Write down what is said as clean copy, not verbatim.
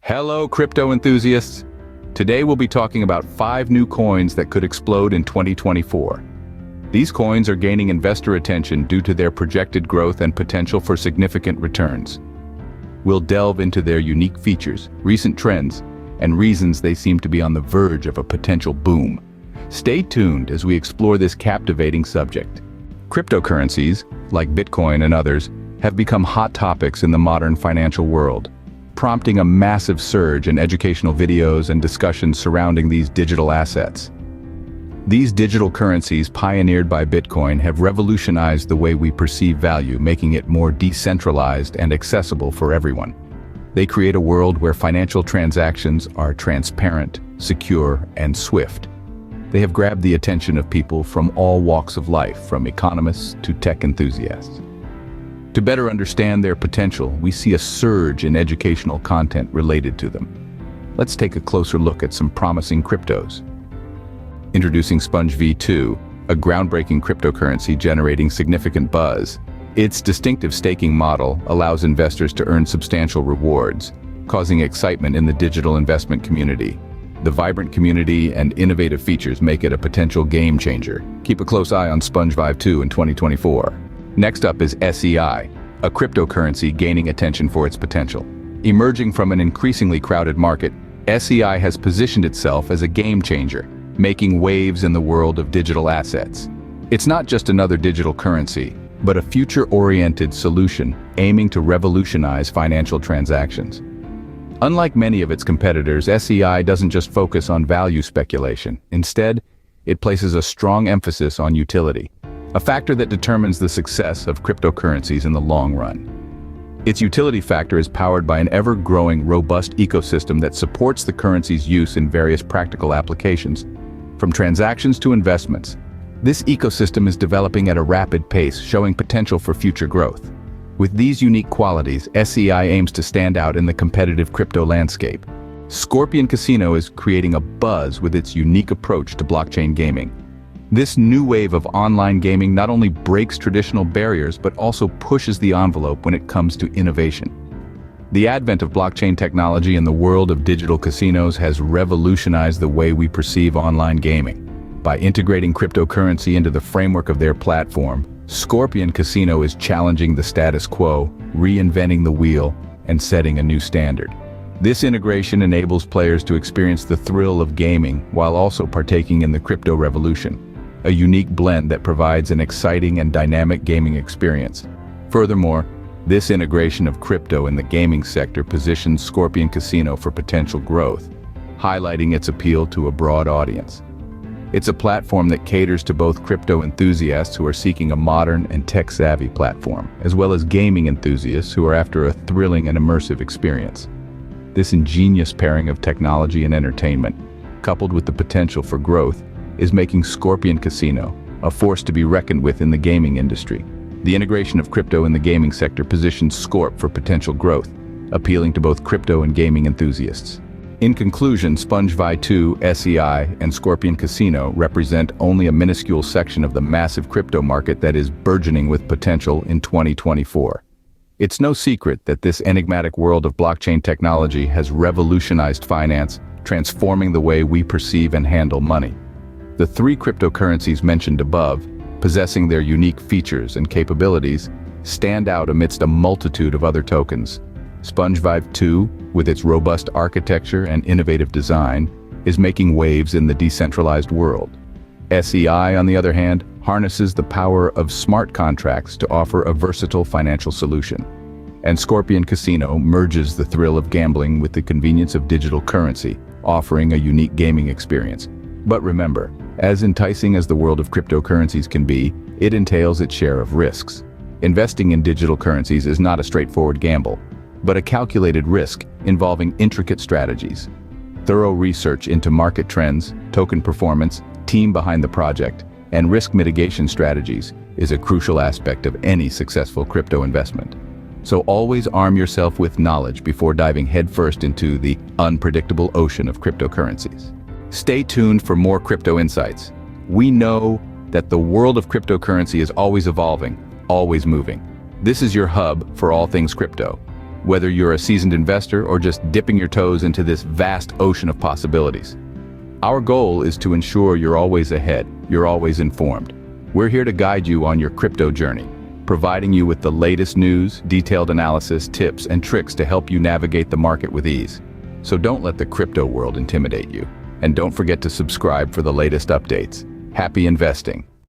Hello, crypto enthusiasts. Today we'll be talking about 5 new coins that could explode in 2024. These coins are gaining investor attention due to their projected growth and potential for significant returns. We'll delve into their unique features, recent trends, and reasons they seem to be on the verge of a potential boom. Stay tuned as we explore this captivating subject. Cryptocurrencies, like Bitcoin and others, have become hot topics in the modern financial world, prompting a massive surge in educational videos and discussions surrounding these digital assets. These digital currencies pioneered by Bitcoin have revolutionized the way we perceive value, making it more decentralized and accessible for everyone. They create a world where financial transactions are transparent, secure, and swift. They have grabbed the attention of people from all walks of life, from economists to tech enthusiasts. To better understand their potential, we see a surge in educational content related to them. Let's take a closer look at some promising cryptos. Introducing Sponge V2, a groundbreaking cryptocurrency generating significant buzz. Its distinctive staking model allows investors to earn substantial rewards, causing excitement in the digital investment community. The vibrant community and innovative features make it a potential game changer. Keep a close eye on Sponge V2 in 2024. Next up is SEI, a cryptocurrency gaining attention for its potential. Emerging from an increasingly crowded market, SEI has positioned itself as a game changer, making waves in the world of digital assets. It's not just another digital currency, but a future-oriented solution aiming to revolutionize financial transactions. Unlike many of its competitors, SEI doesn't just focus on value speculation. Instead, it places a strong emphasis on utility, a factor that determines the success of cryptocurrencies in the long run. Its utility factor is powered by an ever-growing, robust ecosystem that supports the currency's use in various practical applications, from transactions to investments. This ecosystem is developing at a rapid pace, showing potential for future growth. With these unique qualities, SEI aims to stand out in the competitive crypto landscape. Scorpion Casino is creating a buzz with its unique approach to blockchain gaming. This new wave of online gaming not only breaks traditional barriers but also pushes the envelope when it comes to innovation. The advent of blockchain technology in the world of digital casinos has revolutionized the way we perceive online gaming. By integrating cryptocurrency into the framework of their platform, Scorpion Casino is challenging the status quo, reinventing the wheel, and setting a new standard. This integration enables players to experience the thrill of gaming while also partaking in the crypto revolution, a unique blend that provides an exciting and dynamic gaming experience. Furthermore, this integration of crypto in the gaming sector positions Scorpion Casino for potential growth, highlighting its appeal to a broad audience. It's a platform that caters to both crypto enthusiasts who are seeking a modern and tech-savvy platform, as well as gaming enthusiasts who are after a thrilling and immersive experience. This ingenious pairing of technology and entertainment, coupled with the potential for growth, is making Scorpion Casino a force to be reckoned with in the gaming industry. The integration of crypto in the gaming sector positions SCORP for potential growth, appealing to both crypto and gaming enthusiasts. In conclusion, Sponge V2, SEI, and Scorpion Casino represent only a minuscule section of the massive crypto market that is burgeoning with potential in 2024. It's no secret that this enigmatic world of blockchain technology has revolutionized finance, transforming the way we perceive and handle money. The 3 cryptocurrencies mentioned above, possessing their unique features and capabilities, stand out amidst a multitude of other tokens. Sponge V2, with its robust architecture and innovative design, is making waves in the decentralized world. SEI, on the other hand, harnesses the power of smart contracts to offer a versatile financial solution. And Scorpion Casino merges the thrill of gambling with the convenience of digital currency, offering a unique gaming experience. But remember, as enticing as the world of cryptocurrencies can be, it entails its share of risks. Investing in digital currencies is not a straightforward gamble, but a calculated risk involving intricate strategies. Thorough research into market trends, token performance, team behind the project, and risk mitigation strategies is a crucial aspect of any successful crypto investment. So always arm yourself with knowledge before diving headfirst into the unpredictable ocean of cryptocurrencies. Stay tuned for more crypto insights. We know that the world of cryptocurrency is always evolving, always moving. This is your hub for all things crypto. whether you're a seasoned investor or just dipping your toes into this vast ocean of possibilities. Our goal is to ensure you're always ahead, you're always informed. We're here to guide you on your crypto journey, providing you with the latest news, detailed analysis, tips, and tricks to help you navigate the market with ease. So don't let the crypto world intimidate you. And don't forget to subscribe for the latest updates. Happy investing!